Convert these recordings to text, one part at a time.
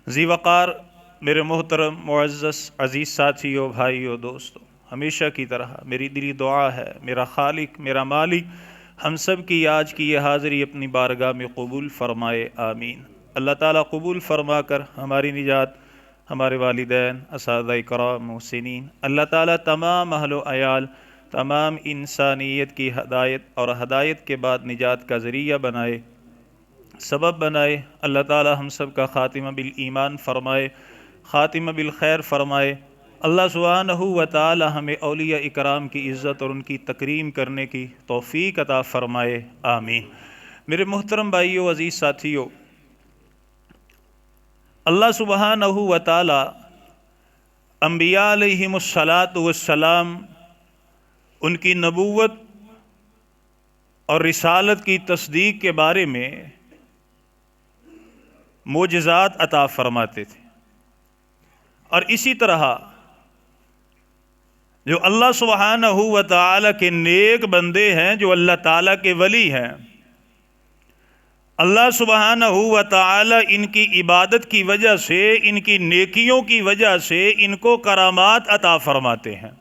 ذی وقار میرے محترم معزز عزیز ساتھیوں، بھائیوں، دوستوں، ہمیشہ کی طرح میری دلی دعا ہے میرا خالق، میرا مالک ہم سب کی آج کی یہ حاضری اپنی بارگاہ میں قبول فرمائے، آمین۔ اللہ تعالیٰ قبول فرما کر ہماری نجات، ہمارے والدین، اساتذہ کرام، محسنین، اللہ تعالیٰ تمام اہل و عیال، تمام انسانیت کی ہدایت اور ہدایت کے بعد نجات کا ذریعہ بنائے، سبب بنائے۔ اللہ تعالی ہم سب کا خاتمہ بالایمان فرمائے، خاتمہ بالخیر فرمائے۔ اللہ سبحانہ و تعالی ہمیں اولیاء اکرام کی عزت اور ان کی تکریم کرنے کی توفیق عطا فرمائے، آمین۔ میرے محترم بھائیوں، عزیز ساتھیوں، اللہ سبحانہ و تعالی انبیاء علیہم السلام ان کی نبوت اور رسالت کی تصدیق کے بارے میں معجزات عطا فرماتے تھے، اور اسی طرح جو اللہ سبحانہ و تعالی کے نیک بندے ہیں، جو اللہ تعالیٰ کے ولی ہیں، اللہ سبحانہ و تعالی ان کی عبادت کی وجہ سے، ان کی نیکیوں کی وجہ سے ان کو کرامات عطا فرماتے ہیں۔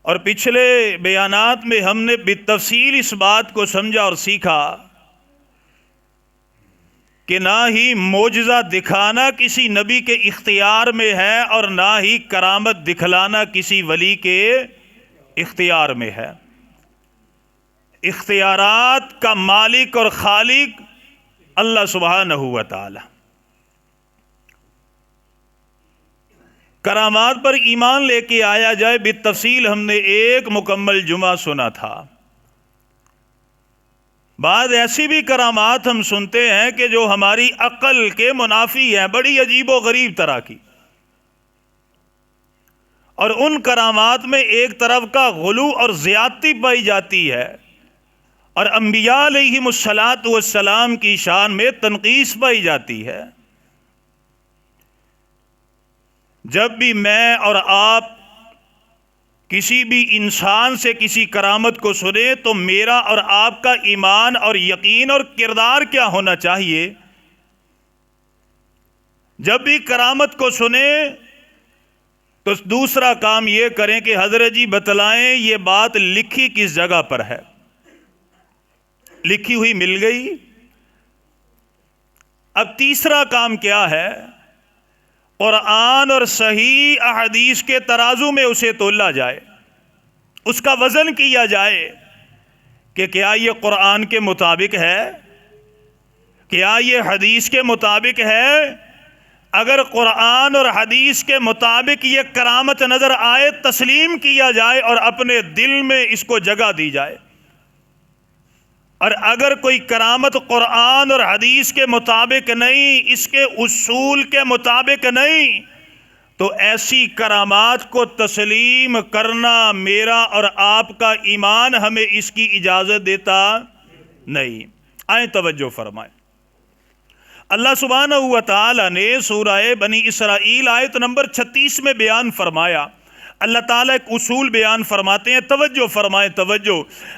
اور پچھلے بیانات میں ہم نے بالتفصیل اس بات کو سمجھا اور سیکھا کہ نہ ہی معجزہ دکھانا کسی نبی کے اختیار میں ہے، اور نہ ہی کرامت دکھلانا کسی ولی کے اختیار میں ہے۔ اختیارات کا مالک اور خالق اللہ سبحانہ و تعالی۔ کرامات پر ایمان لے کے آیا جائے، بالتفصیل ہم نے ایک مکمل جمعہ سنا تھا۔ بعض ایسی بھی کرامات ہم سنتے ہیں کہ جو ہماری عقل کے منافی ہیں، بڑی عجیب و غریب طرح کی، اور ان کرامات میں ایک طرف کا غلو اور زیادتی پائی جاتی ہے، اور انبیاء علیہم السلام کی شان میں تنقیص پائی جاتی ہے۔ جب بھی میں اور آپ کسی بھی انسان سے کسی کرامت کو سنیں تو میرا اور آپ کا ایمان اور یقین اور کردار کیا ہونا چاہیے؟ جب بھی کرامت کو سنیں تو دوسرا کام یہ کریں کہ حضرت جی بتلائیں یہ بات لکھی کس جگہ پر ہے، لکھی ہوئی مل گئی؟ اب تیسرا کام کیا ہے؟ قرآن اور صحیح احادیث کے ترازو میں اسے تولا جائے، اس کا وزن کیا جائے کہ کیا یہ قرآن کے مطابق ہے، کیا یہ حدیث کے مطابق ہے۔ اگر قرآن اور حدیث کے مطابق یہ کرامت نظر آئے، تسلیم کیا جائے اور اپنے دل میں اس کو جگہ دی جائے، اور اگر کوئی کرامت قرآن اور حدیث کے مطابق نہیں، اس کے اصول کے مطابق نہیں، تو ایسی کرامات کو تسلیم کرنا میرا اور آپ کا ایمان ہمیں اس کی اجازت دیتا نہیں۔ آئیں توجہ فرمائیں، اللہ سبحانہ و تعالی نے سورہ بنی اسرائیل آیت نمبر 36 میں بیان فرمایا۔ اللہ تعالیٰ ایک اصول بیان فرماتے ہیں، توجہ فرمائیں، توجہ۔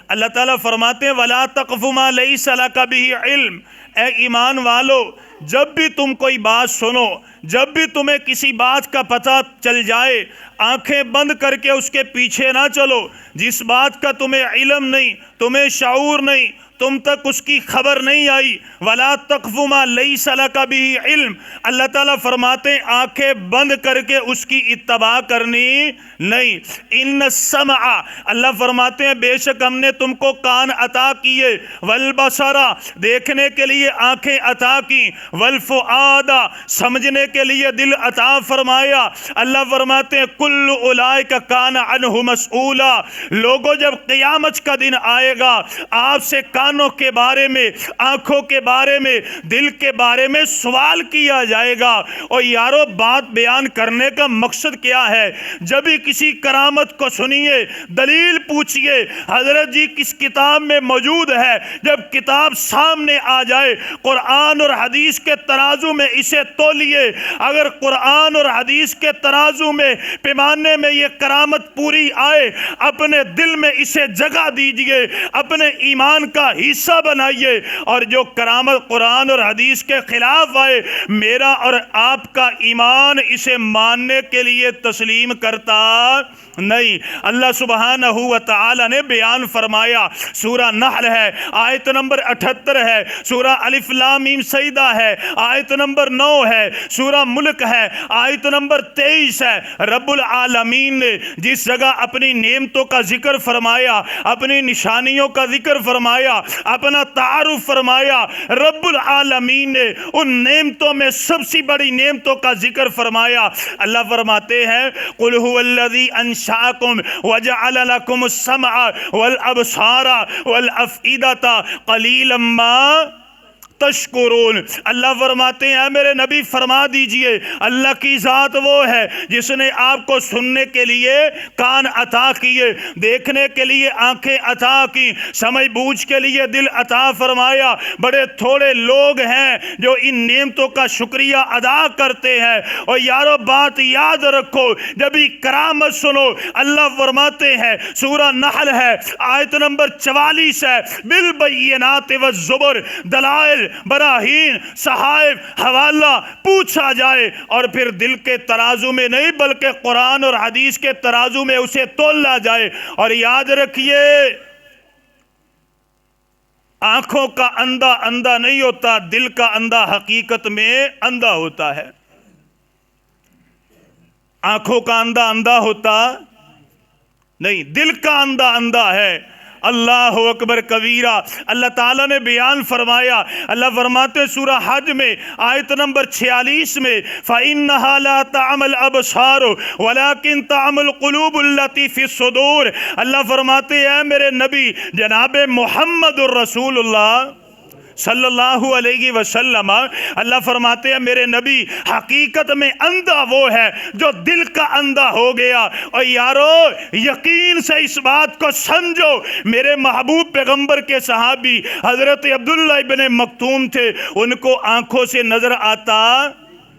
اللہ تعالیٰ فرماتے ہیں وَلَا تَقْفُ مَا لَيْسَ لَكَ بِهِ عِلْمٍ۔ اے ایمان والو، جب بھی تم کوئی بات سنو، جب بھی تمہیں کسی بات کا پتہ چل جائے، آنکھیں بند کر کے اس کے پیچھے نہ چلو۔ جس بات کا تمہیں علم نہیں، تمہیں شعور نہیں، تم تک اس کی خبر نہیں آئی، وَلَا تَقْفُ مَا لَيْسَ لَكَ بِهِ عِلْمٍ، اللہ تعالیٰ فرماتے ہیں آنکھیں بند کر کے اس کی اتباع کرنی نہیں۔ اِنَّ السَّمْعَ، اللہ فرماتے ہیں بے شک ہم نے تم کو کان عطا کیے، وَالْبَصَرَ، دیکھنے کے لیے آنکھیں عطا کی، وَالْفُؤَادَ، سمجھنے کے لیے دل عطا فرمایا۔ اللہ فرماتے ہیں کُلُّ أُولَئِكَ كَانَ عَنْهُ مَسْئُولًا، لوگوں جب قیامت کا دن آئے گا، آپ سے کانوں کے بارے میں، آنکھوں کے بارے میں، دل کے بارے میں سوال کیا جائے گا۔ اور یارو بات بیان کرنے کا مقصد کیا ہے؟ جب بھی کسی کرامت کو سنیے، دلیل پوچھئے، حضرت جی کس کتاب میں موجود ہے۔ جب کتاب سامنے آ جائے، قرآن اور حدیث کے ترازو میں اسے تولیے۔ اگر قرآن اور حدیث کے ترازو میں، پیمانے میں یہ کرامت پوری آئے، اپنے دل میں اسے جگہ دیجئے، اپنے ایمان کا حصہ بنائیے، اور جو کرامت قرآن اور حدیث کے خلاف آئے میرا اور آپ کا ایمان اسے ماننے کے لیے تسلیم کرتا نہیں۔ اللہ سبحانہ و تعالی نے بیان فرمایا، سورہ نحل ہے آیت نمبر 78 ہے، سورہ الف لام میم سجدہ ہے آیت نمبر 9 ہے، سورہ ملک ہے آیت نمبر 23 ہے۔ رب العالمین نے جس جگہ اپنی نعمتوں کا ذکر فرمایا، اپنی نشانیوں کا ذکر فرمایا، اپنا تعارف فرمایا، رب العالمین نے ان نعمتوں میں سب سے بڑی نعمتوں کا ذکر فرمایا۔ اللہ فرماتے ہیں قُلْ هُوَ الَّذِي أَنشَأَكُمْ وَجَعَلَ لَكُمُ السَّمْعَ وَالْأَبْصَارَ وَالْأَفْئِدَةَ قَلِيلًا مَا تشکرون۔ اللہ فرماتے ہیں میرے نبی فرما دیجئے اللہ کی ذات وہ ہے جس نے آپ کو سننے کے لیے کان عطا کیے، دیکھنے کے لیے آنکھیں عطا کی، سمجھ بوجھ کے لیے دل عطا فرمایا۔ بڑے تھوڑے لوگ ہیں جو ان نعمتوں کا شکریہ ادا کرتے ہیں۔ اور یارو بات یاد رکھو، جب ہی کرامت سنو، اللہ فرماتے ہیں سورہ نحل ہے آیت نمبر 44 ہے، بالبینات والزبر، دلائل براہین صحائف حوالہ پوچھا جائے، اور پھر دل کے ترازو میں نہیں بلکہ قرآن اور حدیث کے ترازو میں اسے تولا جائے۔ اور یاد رکھیے آنکھوں کا اندھا اندھا نہیں ہوتا، دل کا اندھا حقیقت میں اندھا ہوتا ہے۔ آنکھوں کا اندھا اندھا ہوتا نہیں، دل کا اندھا اندھا ہے۔ اللہ اکبر کبیرہ۔ اللہ تعالیٰ نے بیان فرمایا، اللہ فرماتے سورہ حج میں آیت نمبر 46 میں فَإِنَّهَا لَا تَعْمَى الْأَبْصَارُ وَلَكِنْ تَعْمَى الْقُلُوبُ الَّتِي فِي الصُّدُورِ۔ اللہ فرماتے ہیں میرے نبی جناب محمد الرسول اللہ صلی اللہ علیہ وسلم، اللہ فرماتے ہیں میرے نبی حقیقت میں اندھا وہ ہے جو دل کا اندھا ہو گیا۔ اور یارو یقین سے اس بات کو سمجھو، میرے محبوب پیغمبر کے صحابی حضرت عبداللہ ابن مکتوم تھے، ان کو آنکھوں سے نظر آتا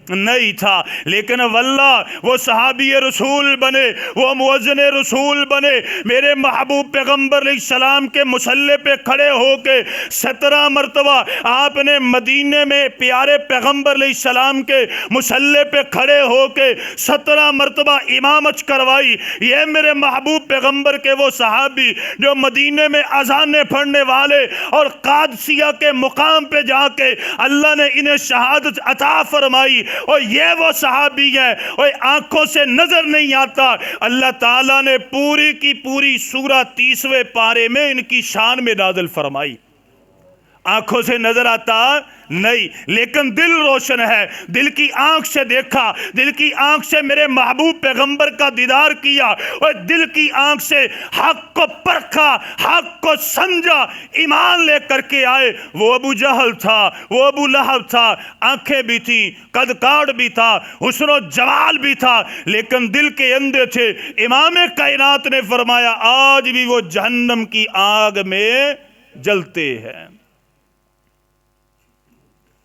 نہیں تھا، لیکن واللہ وہ صحابی رسول بنے، وہ مؤذن رسول بنے۔ میرے محبوب پیغمبر علیہ السلام کے مصلی پہ کھڑے ہو کے 17 مرتبہ آپ نے مدینے میں پیارے پیغمبر علیہ السلام کے مصلی پہ کھڑے ہو کے 17 مرتبہ امامت کروائی۔ یہ میرے محبوب پیغمبر کے وہ صحابی جو مدینے میں اذانیں پڑھنے والے اور قادسیہ کے مقام پہ جا کے اللہ نے انہیں شہادت عطا فرمائی، اور یہ وہ صحابی ہے اور آنکھوں سے نظر نہیں آتا۔ اللہ تعالیٰ نے پوری کی پوری سورہ 30ویں پارے میں ان کی شان میں نازل فرمائی۔ آنکھوں سے نظر آتا نہیں لیکن دل روشن ہے، دل کی آنکھ سے دیکھا، دل کی آنکھ سے میرے محبوب پیغمبر کا دیدار کیا، اور دل کی آنکھ سے حق کو پرکھا، حق کو سمجھا، ایمان لے کر کے آئے۔ وہ ابو جہل تھا، وہ ابو لہب تھا، آنکھیں بھی تھیں، قد کاٹ بھی تھا، حسن و جمال بھی تھا، لیکن دل کے اندھے تھے۔ امام کائنات نے فرمایا آج بھی وہ جہنم کی آگ میں جلتے ہیں۔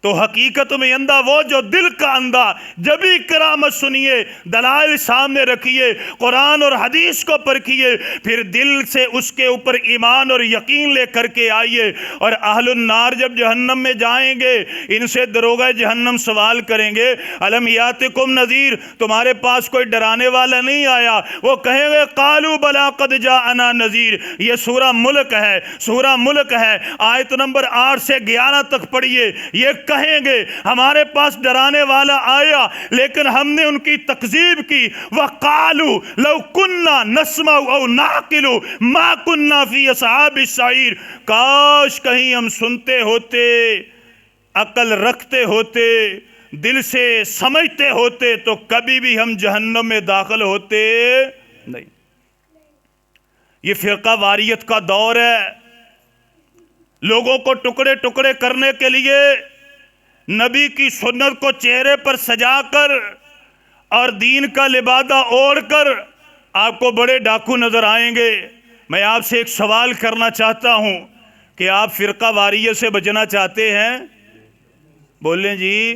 تو حقیقت میں اندھا وہ جو دل کا اندھا، جب ہی کرامت سنیے، دلائل سامنے رکھیے، قرآن اور حدیث کو پرکھیے، پھر دل سے اس کے اوپر ایمان اور یقین لے کر کے آئیے۔ اور اہل النار جب جہنم میں جائیں گے، ان سے دروغہ جہنم سوال کریں گے الم یاتکم نذیر، تمہارے پاس کوئی ڈرانے والا نہیں آیا؟ وہ کہیں گے قالوا بلا قد جاءنا نذیر۔ یہ سورہ ملک ہے، سورہ ملک ہے آیت نمبر 8 سے 11 تک پڑھیے۔ یہ کہیں گے ہمارے پاس ڈرانے والا آیا لیکن ہم نے ان کی تکذیب کی۔ وَقَالُوا لَوْ كُنَّا نَسْمَعُ أَوْ نَعْقِلُ مَا كُنَّا فِي أَصْحَابِ السَّعِيرِ، کاش کہیں ہم سنتے ہوتے، عقل رکھتے ہوتے، دل سے سمجھتے ہوتے تو کبھی بھی ہم جہنم میں داخل ہوتے نہیں۔ یہ فرقہ واریت کا دور ہے، لوگوں کو ٹکڑے ٹکڑے کرنے کے لیے نبی کی سنت کو چہرے پر سجا کر اور دین کا لبادہ اوڑھ کر آپ کو بڑے ڈاکو نظر آئیں گے۔ میں آپ سے ایک سوال کرنا چاہتا ہوں کہ آپ فرقہ واریت سے بچنا چاہتے ہیں؟ بولیں جی،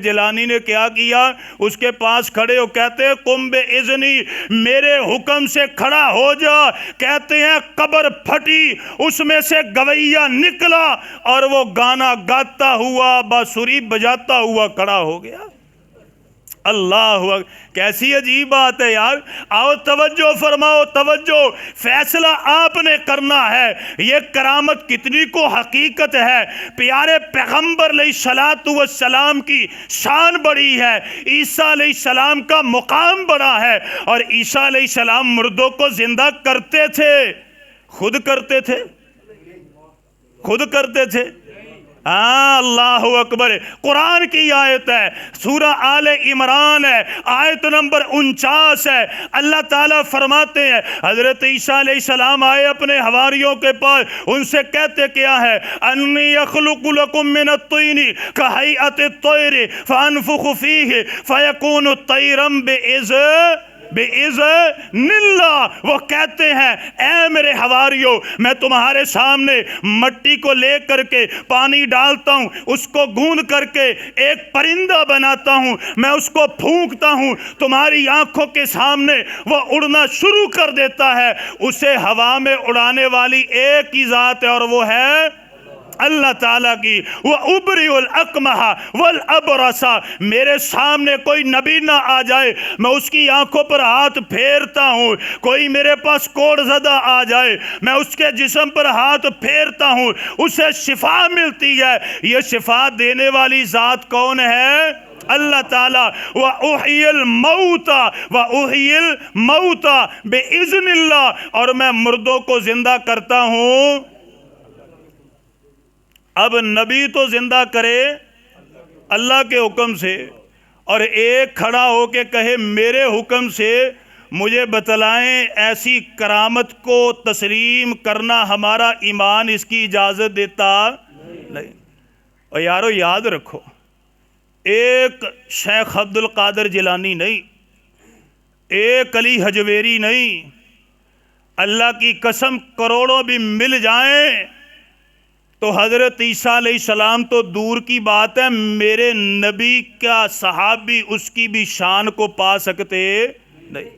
جیلانی نے کیا کیا؟ اس کے پاس کھڑے ہو کہتے ہیں قم بِإِذْنِی، میرے حکم سے کھڑا ہو جا۔ کہتے ہیں قبر پھٹی، اس میں سے گویہ نکلا اور وہ گانا گاتا ہوا بانسری بجاتا ہوا کھڑا ہو گیا۔ اللہ اکبر، کیسی عجیب بات ہے یار۔ آؤ توجہ فرماؤ، توجہ، فیصلہ آپ نے کرنا ہے۔ یہ کرامت کتنی کو حقیقت ہے۔ پیارے پیغمبر علیہ السلام کی شان بڑی ہے، عیسیٰ علیہ السلام کا مقام بڑا ہے، اور عیسیٰ علیہ السلام مردوں کو زندہ کرتے تھے، خود کرتے تھے، خود کرتے تھے۔ اللہ اکبر۔ قرآن کی آیت ہے، سورہ آل عمران ہے، آیت نمبر 49 ہے۔ اللہ تعالیٰ فرماتے ہیں حضرت عیسیٰ علیہ السلام آئے اپنے حواریوں کے پاس، ان سے کہتے کیا ہے؟ انی اخلق لکم من الطین کہیئۃ الطیر فانفخ فیہ فیکون طیرا بِإِذْنِ اللہ۔ وہ کہتے ہیں اے میرے حواریوں، میں تمہارے سامنے مٹی کو لے کر کے پانی ڈالتا ہوں، اس کو گوندھ کر کے ایک پرندہ بناتا ہوں، میں اس کو پھونکتا ہوں، تمہاری آنکھوں کے سامنے وہ اڑنا شروع کر دیتا ہے۔ اسے ہوا میں اڑانے والی ایک ہی ذات ہے، اور وہ ہے اللہ تعالیٰ کی۔ وَأُبْرِئُ الْأَكْمَحَ وَالْأَبْرَصَ، میرے سامنے کوئی نبی نہ آ جائے، میں اس کی آنکھوں پر ہاتھ پھیرتا ہوں۔ کوئی میرے پاس کوڑ زدہ آ جائے، میں اس کے جسم پر ہاتھ پھیرتا ہوں، اسے شفا ملتی ہے۔ یہ شفا دینے والی ذات کون ہے؟ اللہ تعالیٰ۔ وَأُحْيِي الْمَوْتَى وَأُحْيِي الْمَوْتَى بِإِذْنِ اللہ، اور میں مردوں کو زندہ کرتا ہوں۔ اب نبی تو زندہ کرے اللہ کے حکم سے، اور ایک کھڑا ہو کے کہے میرے حکم سے مجھے بتلائیں ایسی کرامت کو تسلیم کرنا ہمارا ایمان اس کی اجازت دیتا نہیں۔ اور یارو یاد رکھو، ایک شیخ عبد القادر جیلانی نہیں، ایک علی حجویری نہیں، اللہ کی قسم کروڑوں بھی مل جائیں تو حضرت عیسیٰ علیہ السلام تو دور کی بات ہے، میرے نبی کا صحابی اس کی بھی شان کو پا سکتے نہیں۔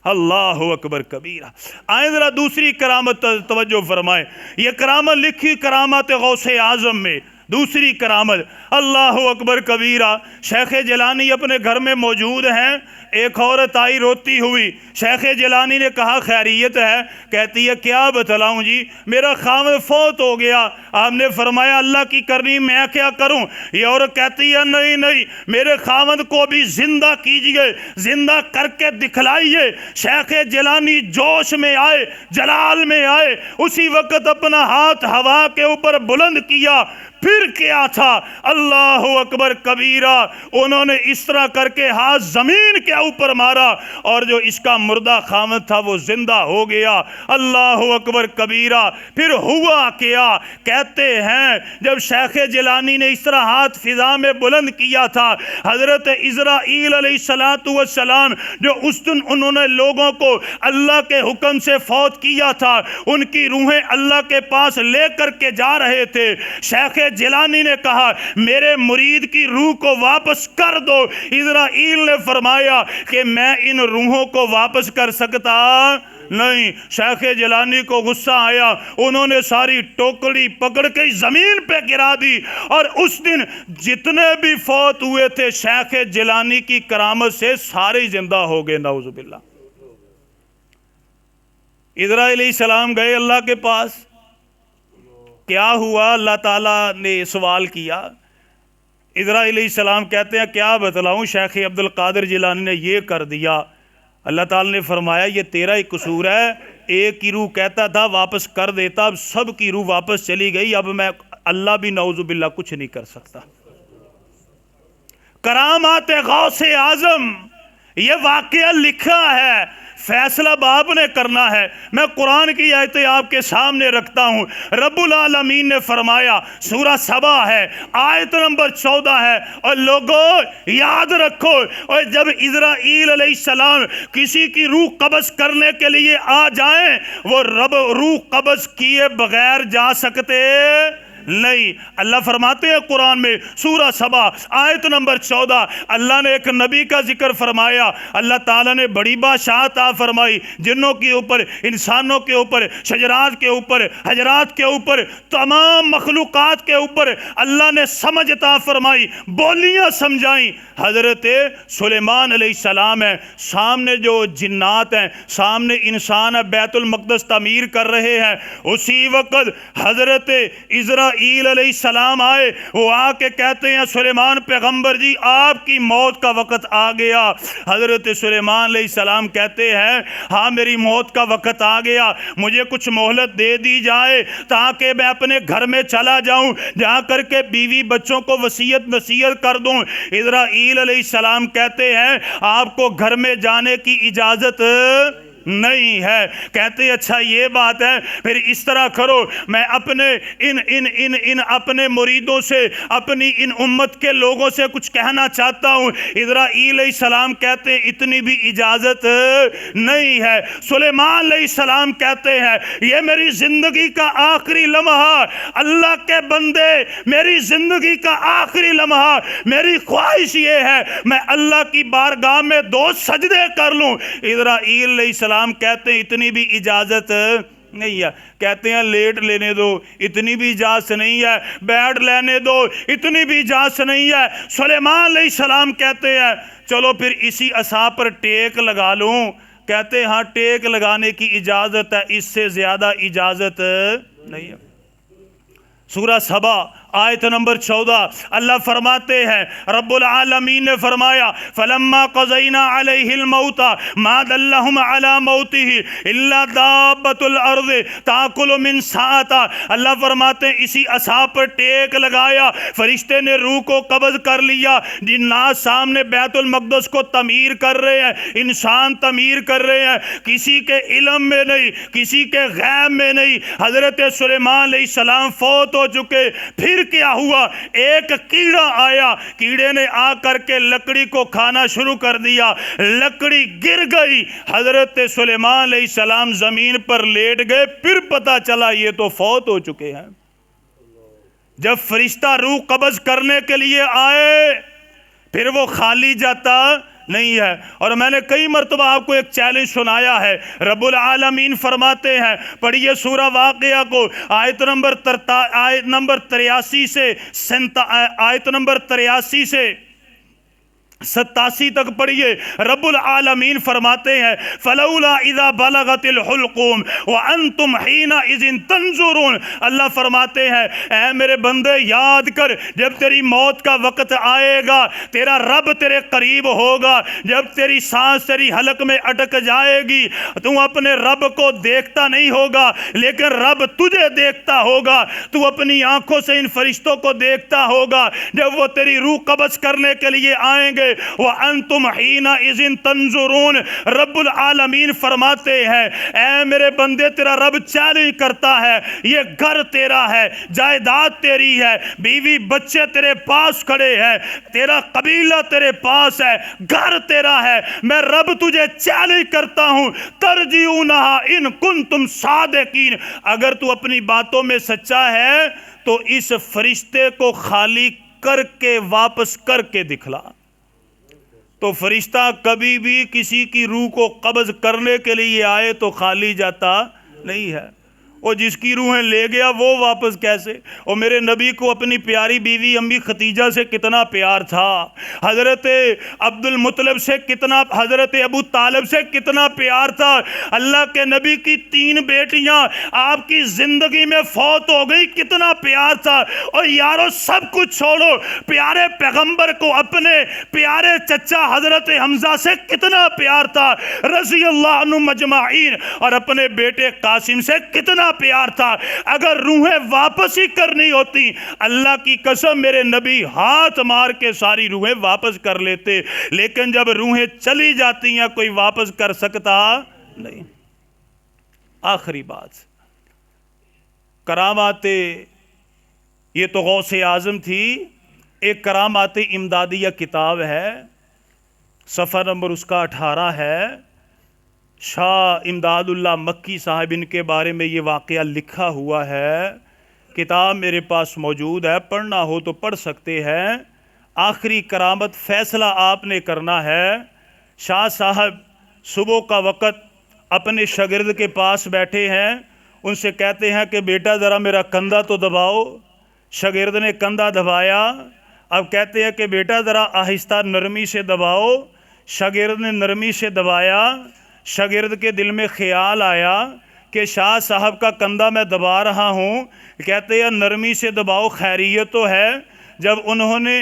اللہ اکبر کبیرہ۔ آئیں ذرا دوسری کرامت توجہ فرمائیں، یہ کرامت لکھی کرامات غوث اعظم میں۔ دوسری کرامت، اللہ اکبر کبیرہ، شیخ جیلانی اپنے گھر میں موجود ہیں، ایک عورت آئی روتی ہوئی، شیخ جیلانی نے کہا خیریت ہے؟ کہتی ہے کیا بتلاؤں جی، میرا خاوند فوت ہو گیا۔ آپ نے فرمایا اللہ کی کرنی میں کیا کروں؟ یہ عورت کہتی ہے نہیں نہیں، میرے خاوند کو بھی زندہ کیجئے، زندہ کر کے دکھلائیے۔ شیخ جیلانی جوش میں آئے، جلال میں آئے، اسی وقت اپنا ہاتھ ہوا کے اوپر بلند کیا۔ پھر کیا تھا؟ اللہ اکبر کبیرہ، انہوں نے اس طرح کر کے ہاتھ زمین کے اوپر مارا، اور جو اس کا مردہ خامد تھا وہ زندہ ہو گیا۔ اللہ اکبر کبیرہ۔ پھر ہوا کیا؟ کہتے ہیں جب شیخ جیلانی نے اس طرح ہاتھ فضا میں بلند کیا تھا، حضرت عزرائیل علیہ السلام جو اس دن انہوں نے لوگوں کو اللہ کے حکم سے فوت کیا تھا، ان کی روحیں اللہ کے پاس لے کر کے جا رہے تھے۔ شیخ جیلانی نے کہا میرے مرید کی روح کو واپس کر دو۔ عزرائیل نے فرمایا کہ میں ان روحوں کو واپس کر سکتا نہیں۔ شیخ جیلانی کو غصہ آیا، انہوں نے ساری ٹوکری پکڑ کے زمین پہ گرا دی، اور اس دن جتنے بھی فوت ہوئے تھے شیخ جیلانی کی کرامت سے سارے زندہ ہو گئے، نعوذ باللہ۔ عزرائیل علیہ السلام گئے اللہ کے پاس، کیا ہوا؟ اللہ تعالیٰ نے سوال کیا۔ عزرائیل علیہ السلام کہتے ہیں کیا بتلاؤں، شیخ عبد القادر جیلانی نے یہ کر دیا۔ اللہ تعالیٰ نے فرمایا یہ تیرا ہی قصور ہے، ایک کی روح کہتا تھا واپس کر دیتا، اب سب کی روح واپس چلی گئی، اب میں اللہ بھی نعوذ باللہ کچھ نہیں کر سکتا۔ کرامات غوث اعظم، یہ واقعہ لکھا ہے، فیصلہ باپ نے کرنا ہے۔ میں قرآن کی آیتیں آپ کے سامنے رکھتا ہوں۔ رب العالمین نے فرمایا، سورہ سبا ہے، آیت نمبر 14 ہے، اور لوگوں یاد رکھو، اور جب عزرائیل علیہ السلام کسی کی روح قبض کرنے کے لیے آ جائیں، وہ رب روح قبض کیے بغیر جا سکتے نہیں۔ اللہ فرماتے ہیں قرآن میں سورہ سبا آیت نمبر 14، اللہ نے ایک نبی کا ذکر فرمایا، اللہ تعالیٰ نے بڑی بادشاہت عطا فرمائی جنوں کے اوپر، انسانوں کے اوپر، شجرات کے اوپر، حجرات کے اوپر، تمام مخلوقات کے اوپر اللہ نے سمجھ عطا فرمائی، بولیاں سمجھائیں۔ حضرت سلیمان علیہ السلام ہیں، سامنے جو جنات ہیں، سامنے انسان ہے، بیت المقدس تعمیر کر رہے ہیں، اسی وقت حضرت اسرائیل علیہ السلام آئے، وہ آ کے کہتے ہیں سلیمان پیغمبر جی آپ کی موت کا وقت آ گیا۔ حضرت سلیمان علیہ السلام کہتے ہیں ہاں میری موت کا وقت آ گیا، مجھے کچھ مہلت دے دی جائے تاکہ میں اپنے گھر میں چلا جاؤں، جا کر کے بیوی بچوں کو وصیت نصیحت کر دوں۔ اسرائیل علیہ السلام کہتے ہیں آپ کو گھر میں جانے کی اجازت نہیں ہے۔ کہتے ہیں اچھا یہ بات ہے، پھر اس طرح کرو، میں اپنے ان اپنے مریدوں سے، اپنی ان امت کے لوگوں سے کچھ کہنا چاہتا ہوں۔ اسرائیل علیہ السلام کہتے ہیں اتنی بھی اجازت نہیں ہے۔ سلیمان علیہ السلام کہتے ہیں یہ میری زندگی کا آخری لمحہ، اللہ کے بندے میری زندگی کا آخری لمحہ، میری خواہش یہ ہے میں اللہ کی بارگاہ میں 2 سجدے کر لوں۔ اسرائیل علیہ السلام کہتے ہیں اتنی بھی اجازت نہیں ہے۔ کہتے ہیں لیٹ لینے دو، اتنی بھی اجازت نہیں ہے، بیٹھ لینے دو، اتنی بھی اجازت نہیں ہے۔ سلیمان علیہ السلام کہتے ہیں چلو پھر اسی عصا پر ٹیک لگا لوں۔ کہتے ہیں ہاں ٹیک لگانے کی اجازت ہے، اس سے زیادہ اجازت نہیں ہے۔ سورہ سبا آیت نمبر 14 اللہ فرماتے ہیں رب العالمین نے فرمایا فلما قضینا علیہ الموت ما دلہم علی موتہ الا دابۃ الارض تاکل من ساعتہ۔ اللہ فرماتے ہیں اسی عصا پر ٹیک لگایا، فرشتے نے روح کو قبض کر لیا، جنات سامنے بیت المقدس کو تعمیر کر رہے ہیں، انسان تعمیر کر رہے ہیں، کسی کے علم میں نہیں، کسی کے غیب میں نہیں۔ حضرت سلیمان علیہ السلام فوت ہو چکے، پھر کیا ہوا، ایک کیڑا آیا، کیڑے نے آ کر کے لکڑی کو کھانا شروع کر دیا، لکڑی گر گئی، حضرت سلیمان علیہ السلام زمین پر لیٹ گئے، پھر پتا چلا یہ تو فوت ہو چکے ہیں۔ جب فرشتہ روح قبض کرنے کے لیے آئے پھر وہ خالی جاتا نہیں ہے۔ اور میں نے کئی مرتبہ آپ کو ایک چیلنج سنایا ہے، رب العالمین فرماتے ہیں پڑھیے سورہ واقعہ کو آیت نمبر 83 سے آیت نمبر 83 سے 87 تک پڑھیے۔ رب العالمین فرماتے ہیں فلولا اذا بلغت الحلقوم وانتم حينئذ تنظرون۔ اللہ فرماتے ہیں اے میرے بندے یاد کر جب تیری موت کا وقت آئے گا، تیرا رب تیرے قریب ہوگا، جب تیری سانس تیری حلق میں اٹک جائے گی، تو اپنے رب کو دیکھتا نہیں ہوگا لیکن رب تجھے دیکھتا ہوگا، تو اپنی آنکھوں سے ان فرشتوں کو دیکھتا ہوگا جب وہ تیری روح قبض کرنے کے لیے آئیں گے۔ وَأَنْتُمْ حِينَئِذٍ تَنْظُرُونَ۔ رب العالمین فرماتے ہیں اے میرے بندے تیرا رب چیلنج کرتا ہے، یہ گھر تیرا ہے، جائیداد تیری ہے، بیوی بچے تیرے پاس کھڑے ہیں، تیرا قبیلہ تیرے پاس ہے، گھر تیرا ہے، میں رب تجھے چیلنج کرتا ہوں ترجعونها ان کنتم صادقین، اگر تو اپنی باتوں میں سچا ہے تو اس فرشتے کو خالی کر کے واپس کر کے دکھلا۔ تو فرشتہ کبھی بھی کسی کی روح کو قبض کرنے کے لیے آئے تو خالی جاتا نہیں ہے۔ اور جس کی روحیں لے گیا وہ واپس کیسے؟ اور میرے نبی کو اپنی پیاری بیوی امی خدیجہ سے کتنا پیار تھا، حضرت عبد المطلب سے کتنا، حضرت ابو طالب سے کتنا پیار تھا۔ اللہ کے نبی کی 3 بیٹیاں آپ کی زندگی میں فوت ہو گئی، کتنا پیار تھا۔ اور یارو سب کچھ چھوڑو، پیارے پیغمبر کو اپنے پیارے چچا حضرت حمزہ سے کتنا پیار تھا رضی اللہ عنہ مجمعین، اور اپنے بیٹے قاسم سے کتنا پیار تھا۔ اگر روحیں واپس ہی کرنی ہوتی اللہ کی قسم میرے نبی ہاتھ مار کے ساری روحیں واپس کر لیتے، لیکن جب روحیں چلی جاتی ہیں کوئی واپس کر سکتا نہیں۔ آخری بات، کرامات، یہ تو غوث اعظم تھی، ایک کرامات امدادیہ کتاب ہے، صفحہ نمبر اس کا 18 ہے، شاہ امداد اللہ مکی صاحب ان کے بارے میں یہ واقعہ لکھا ہوا ہے کتاب میرے پاس موجود ہے، پڑھنا ہو تو پڑھ سکتے ہیں۔ آخری کرامت فیصلہ آپ نے کرنا ہے۔ شاہ صاحب صبح کا وقت اپنے شاگرد کے پاس بیٹھے ہیں، ان سے کہتے ہیں کہ بیٹا ذرا میرا کندھا تو دباؤ۔ شاگرد نے کندھا دبایا۔ اب کہتے ہیں کہ بیٹا ذرا آہستہ نرمی سے دباؤ۔ شاگرد نے نرمی سے دبایا۔ شاگرد کے دل میں خیال آیا کہ شاہ صاحب کا کندھا میں دبا رہا ہوں، کہتے ہیں نرمی سے دباؤ، خیریت تو ہے۔ جب انہوں نے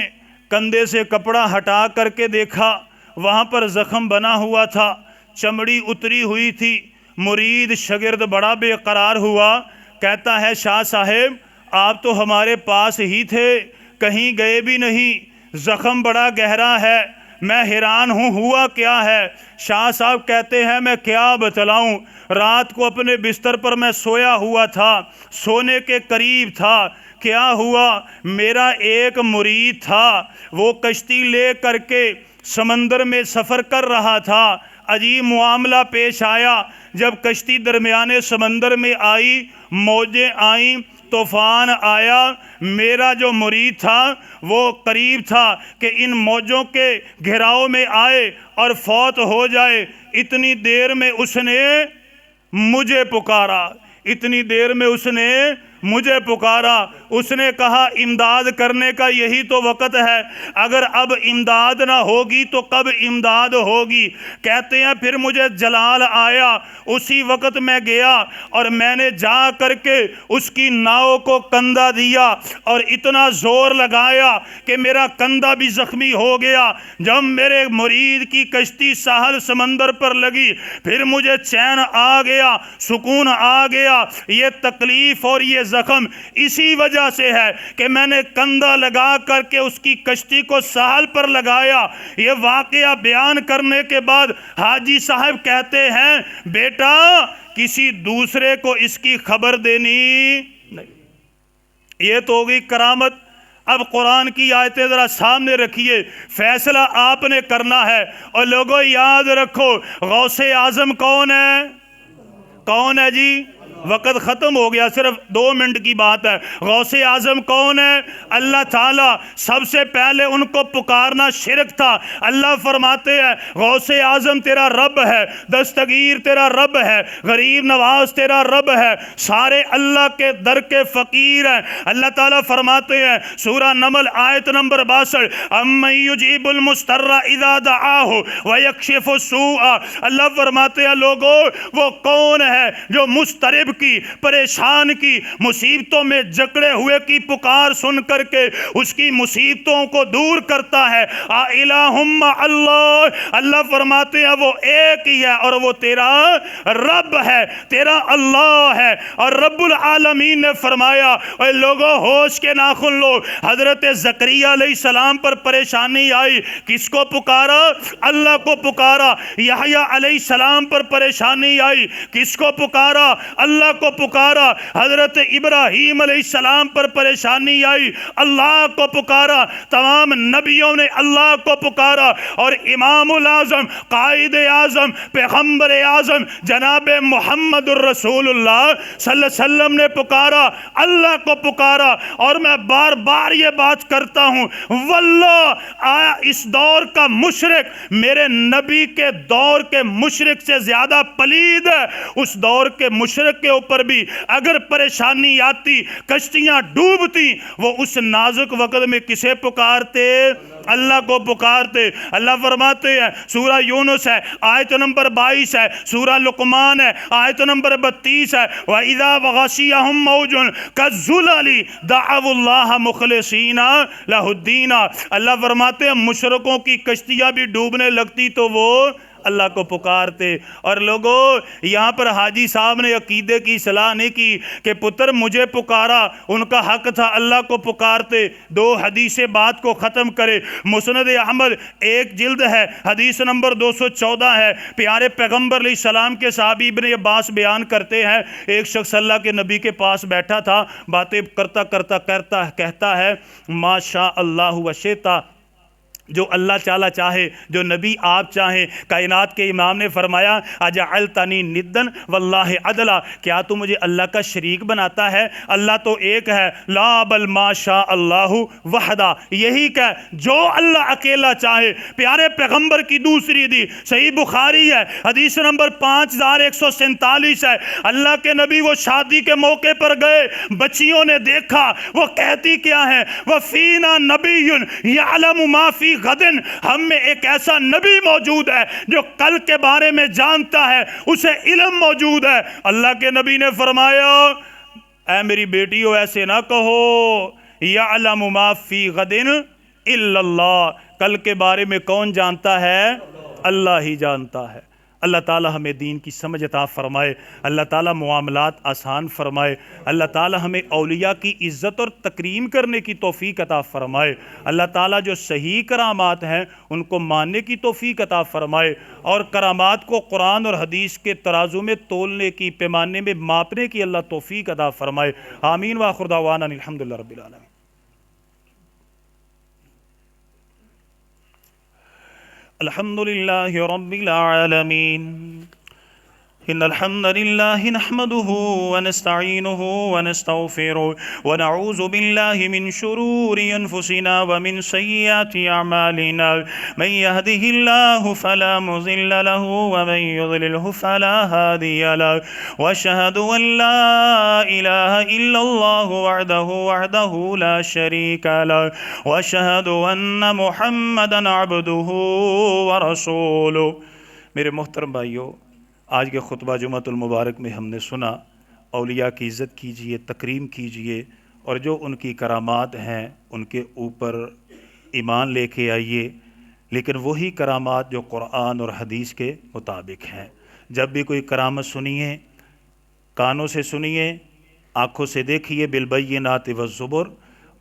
کندھے سے کپڑا ہٹا کر کے دیکھا، وہاں پر زخم بنا ہوا تھا، چمڑی اتری ہوئی تھی۔ مرید شاگرد بڑا بے قرار ہوا، کہتا ہے شاہ صاحب آپ تو ہمارے پاس ہی تھے، کہیں گئے بھی نہیں، زخم بڑا گہرا ہے، میں حیران ہوں ہوا کیا ہے؟ شاہ صاحب کہتے ہیں میں کیا بتلاؤں، رات کو اپنے بستر پر میں سویا ہوا تھا، سونے کے قریب تھا، کیا ہوا، میرا ایک مرید تھا، وہ کشتی لے کر کے سمندر میں سفر کر رہا تھا، عجیب معاملہ پیش آیا۔ جب کشتی درمیانے سمندر میں آئی، موجیں آئیں، طوفان آیا، میرا جو مرید تھا وہ قریب تھا کہ ان موجوں کے گھیراؤ میں آئے اور فوت ہو جائے۔ اتنی دیر میں اس نے مجھے پکارا، اتنی دیر میں اس نے مجھے پکارا۔ اس نے کہا امداد کرنے کا یہی تو وقت ہے، اگر اب امداد نہ ہوگی تو کب امداد ہوگی؟ کہتے ہیں پھر مجھے جلال آیا، اسی وقت میں گیا اور میں نے جا کر کے اس کی ناؤ کو کندھا دیا اور اتنا زور لگایا کہ میرا کندھا بھی زخمی ہو گیا۔ جب میرے مرید کی کشتی ساحل سمندر پر لگی، پھر مجھے چین آ گیا، سکون آ گیا۔ یہ تکلیف اور یہ زخم اسی وجہ سے ہے کہ میں نے کندھا لگا کر کے اس کی کشتی کو ساحل پر لگایا۔ یہ واقعہ بیان کرنے کے بعد حاجی صاحب کہتے ہیں بیٹا کسی دوسرے کو اس کی خبر دینی نہیں۔ یہ تو ہوگی کرامت۔ اب قرآن کی آیتیں ذرا سامنے رکھیے، فیصلہ آپ نے کرنا ہے۔ اور لوگوں یاد رکھو غوث اعظم کون ہے؟ کون ہے جی؟ وقت ختم ہو گیا، صرف 2 منٹ کی بات ہے۔ غوث اعظم کون ہے؟ اللہ تعالیٰ۔ سب سے پہلے ان کو پکارنا شرک تھا۔ اللہ فرماتے ہیں غوث اعظم تیرا رب ہے، دستگیر تیرا رب ہے، غریب نواز تیرا رب ہے، سارے اللہ کے در کے فقیر ہیں۔ اللہ تعالیٰ فرماتے ہیں سورہ نمل آیت نمبر 62 امن یجیب المضطر اذا دعاہ ویکشف السوء۔ اللہ فرماتے ہیں لوگوں وہ کون ہے جو مضطرب کی، پریشان کی، مصیبتوں میں جکڑے ہوئے کی پکار سن کر کے اس کی مصیبتوں کو دور کرتا ہے؟ الہم اللہ۔ اللہ فرماتے ہیں وہ ایک ہی ہے اور وہ تیرا رب ہے، تیرا اللہ ہے۔ اور رب العالمین نے فرمایا اے لوگوں ہوش کے ناخن لو، حضرت زکریا علیہ السلام پر پریشانی آئی، کس کو پکارا؟ اللہ کو پکارا۔ یحییٰ علیہ السلام پر پریشانی آئی، کس کو پکارا؟ اللہ کو پکارا۔ حضرت ابراہیم علیہ السلام پر پریشانی آئی، اللہ کو پکارا۔ تمام نبیوں نے اللہ کو پکارا، اور امام الاعظم، قائد اعظم، پیغمبر اعظم جناب محمد الرسول اللہ صلی اللہ علیہ وسلم نے پکارا، اللہ کو پکارا۔ اور میں بار بار یہ بات کرتا ہوں واللہ آیا اس دور کا مشرک میرے نبی کے دور کے مشرک سے زیادہ پلید ہے۔ اس دور کے مشرک کے اوپر بھی اگر پریشانی آتی، کشتیاں ڈوبتی، وہ اس نازک وقت میں کسے پکارتے؟ اللہ کو پکارتے۔ اللہ فرماتے ہیں سورہ یونس ہے آیت نمبر 22 ہے، سورہ لقمان ہے آیت نمبر 32 ہے وَإِذَا وَغَشِيَهُمْ مَوْجٌ كَالظُّلَلِ دَعَوُا اللَّهَ مُخْلِصِينَ لَهُ الدِّينَ۔ اللہ فرماتے ہیں مشرکوں کی کشتیاں بھی ڈوبنے لگتی تو وہ اللہ کو پکارتے۔ اور لوگوں یہاں پر حاجی صاحب نے عقیدے کی اصلاح نہیں کی کہ پتر مجھے پکارا، ان کا حق تھا اللہ کو پکارتے۔ 2 حدیث بات کو ختم کرے۔ مسند احمد 1 جلد ہے، حدیث نمبر 214 ہے۔ پیارے پیغمبر علیہ السلام کے صحابی ابن عباس بیان کرتے ہیں ایک شخص اللہ کے نبی کے پاس بیٹھا تھا، باتیں کرتا کہتا ہے ما شاء اللہ و شئت جو اللہ تعالیٰ چاہے، جو نبی آپ چاہیں۔ کائنات کے امام نے فرمایا اجعلتنی ندن واللہ عدلا، کیا تو مجھے اللہ کا شریک بناتا ہے؟ اللہ تو ایک ہے، لا بل ما شاء اللہ وحدہ، یہی کہ جو اللہ اکیلا چاہے۔ پیارے پیغمبر کی دوسری دی صحیح بخاری ہے، حدیث نمبر 5147 ہے۔ اللہ کے نبی وہ شادی کے موقع پر گئے، بچیوں نے دیکھا، وہ کہتی کیا ہے؟ وَفِينَا نَبِيٌّ يَعْلَمُ مَا فِي غَدٍ، ہم میں ایک ایسا نبی موجود ہے جو کل کے بارے میں جانتا ہے، اسے علم موجود ہے۔ اللہ کے نبی نے فرمایا اے میری بیٹیوں ایسے نہ کہو، يَعْلَمُ مَا فِي غَدٍ إِلَّا اللَّهُ، کل کے بارے میں کون جانتا ہے؟ اللہ ہی جانتا ہے۔ اللہ تعالی ہمیں دین کی سمجھ عطا فرمائے، اللہ تعالی معاملات آسان فرمائے، اللہ تعالی ہمیں اولیاء کی عزت اور تکریم کرنے کی توفیق عطا فرمائے، اللہ تعالی جو صحیح کرامات ہیں ان کو ماننے کی توفیق عطا فرمائے، اور کرامات کو قرآن اور حدیث کے ترازو میں تولنے کی، پیمانے میں ماپنے کی اللہ توفیق عطا فرمائے۔ آمین وآخر دعوانا الحمدللہ رب العالمین۔ الحمد لله رب العالمين، إن الحمد لله نحمده ونستعينه ونستغفره ونعوذ بالله من شرور أنفسنا ومن سيئات أعمالنا، من يهده الله فلا مضل له ومن يضلله فلا هادي له، وأشهد أن لا إله إلا الله وحده لا شريك له، وأشهد أن محمدا عبده ورسوله۔ میرے محترم بھائیو، آج کے خطبہ جمعۃ المبارک میں ہم نے سنا اولیاء کی عزت کیجئے، تکریم کیجئے، اور جو ان کی کرامات ہیں ان کے اوپر ایمان لے کے آئیے، لیکن وہی کرامات جو قرآن اور حدیث کے مطابق ہیں۔ جب بھی کوئی کرامت سنیے، کانوں سے سنیے، آنکھوں سے دیکھیے، بالبینات والزبر،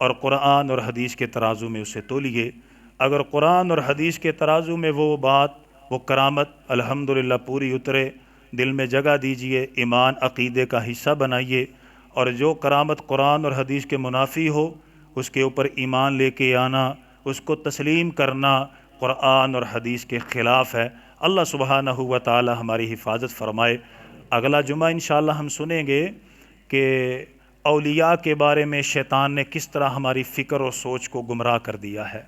اور قرآن اور حدیث کے ترازو میں اسے تولیے۔ اگر قرآن اور حدیث کے ترازو میں وہ بات، وہ کرامت الحمدللہ پوری اترے، دل میں جگہ دیجئے، ایمان عقیدے کا حصہ بنائیے، اور جو کرامت قرآن اور حدیث کے منافی ہو اس کے اوپر ایمان لے کے آنا، اس کو تسلیم کرنا قرآن اور حدیث کے خلاف ہے۔ اللہ سبحانہ و تعالی ہماری حفاظت فرمائے۔ اگلا جمعہ انشاءاللہ ہم سنیں گے کہ اولیاء کے بارے میں شیطان نے کس طرح ہماری فکر اور سوچ کو گمراہ کر دیا ہے،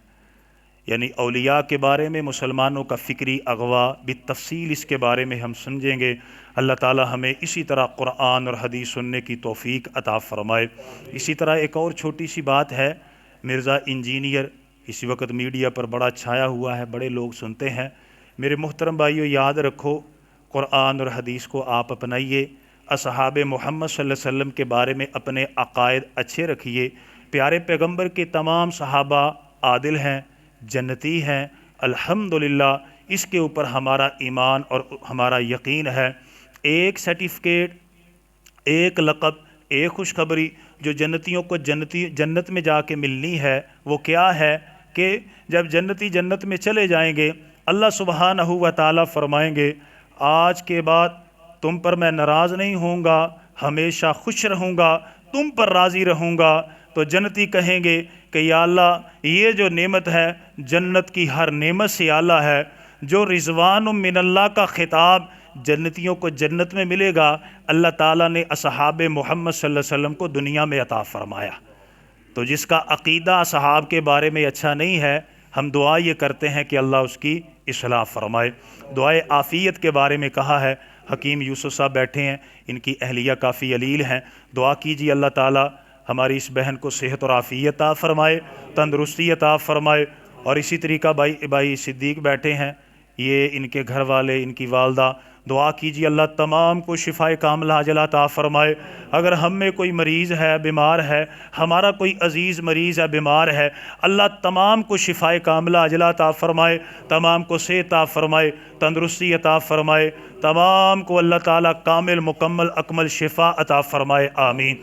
یعنی اولیاء کے بارے میں مسلمانوں کا فکری اغوا بالتفصیل، اس کے بارے میں ہم سمجھیں گے۔ اللہ تعالی ہمیں اسی طرح قرآن اور حدیث سننے کی توفیق عطا فرمائے۔ اسی طرح ایک اور چھوٹی سی بات ہے، مرزا انجینئر اسی وقت میڈیا پر بڑا چھایا ہوا ہے، بڑے لوگ سنتے ہیں۔ میرے محترم بھائیو، یاد رکھو قرآن اور حدیث کو آپ اپنائیے، اصحاب محمد صلی اللہ علیہ وسلم کے بارے میں اپنے عقائد اچھے رکھیے۔ پیارے پیغمبر کے تمام صحابہ عادل ہیں، جنتی ہیں، الحمدللہ، اس کے اوپر ہمارا ایمان اور ہمارا یقین ہے۔ ایک سرٹیفکیٹ، ایک لقب، ایک خوشخبری جو جنتیوں کو جنت میں جا کے ملنی ہے، وہ کیا ہے کہ جب جنتی جنت میں چلے جائیں گے، اللہ سبحانہ و تعالیٰ فرمائیں گے آج کے بعد تم پر میں ناراض نہیں ہوں گا، ہمیشہ خوش رہوں گا، تم پر راضی رہوں گا۔ تو جنتی کہیں گے کہ یا اللہ یہ جو نعمت ہے جنت کی ہر نعمت سے اعلیٰ ہے، جو رضوان من اللہ کا خطاب جنتیوں کو جنت میں ملے گا، اللہ تعالیٰ نے اصحاب محمد صلی اللہ علیہ وسلم کو دنیا میں عطا فرمایا۔ تو جس کا عقیدہ اصحاب کے بارے میں اچھا نہیں ہے، ہم دعا یہ کرتے ہیں کہ اللہ اس کی اصلاح فرمائے۔ دعائے عافیت کے بارے میں کہا ہے، حکیم یوسف صاحب بیٹھے ہیں، ان کی اہلیہ کافی علیل ہیں، دعا کیجیے اللہ تعالیٰ ہماری اس بہن کو صحت اور عافیت عطا فرمائے، تندرستی عطا فرمائے۔ اور اسی طریقہ بھائی صدیق بیٹھے ہیں، یہ ان کے گھر والے، ان کی والدہ، دعا کیجیے اللہ تمام کو شفائے کاملہ عاجلہ عطا فرمائے۔ اگر ہم میں کوئی مریض ہے، بیمار ہے، ہمارا کوئی عزیز مریض ہے، بیمار ہے، اللہ تمام کو شفائے کاملہ عاجلہ عطا فرمائے، تمام کو صحت عطا فرمائے، تندرستی عطا فرمائے، تمام کو اللہ تعالیٰ کامل مکمل اکمل شفا عطا فرمائے، آمین۔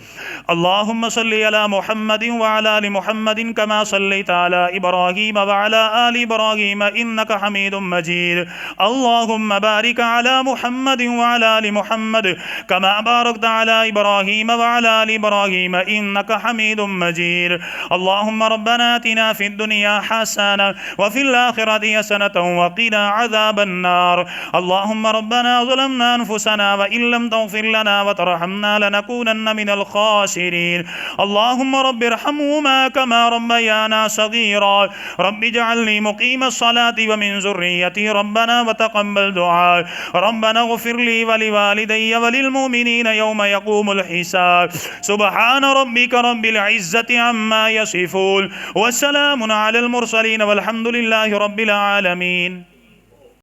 اللہم صلی علی محمد وعلی آل محمد کما صلیت علی ابراہیم وعلی آل ابراہیم انک حمید مجید۔ اللہم بارک علی محمد وعلى آل محمد كما باركت على إبراهيم وعلى آل إبراهيم إنك حميد مجيد. اللهم ربنا آتنا في الدنيا حسنة وفي الآخرة حسنة وقنا عذاب النار. اللهم ربنا ظلمنا أنفسنا وإن لم تغفر لنا وترحمنا لنكونن من الخاسرين. اللهم رب ارحمهما كما ربيانا صغيرا. رب اجعلني مقيم الصلاة ومن ذريتي ربنا وتقبل دعاء. ربنا اغفر لي ولوالدي وللمؤمنين يوم يقوم الحساب. سبحان ربك رب العزة عما يصفون وسلام على المرسلين والحمد لله رب العالمين.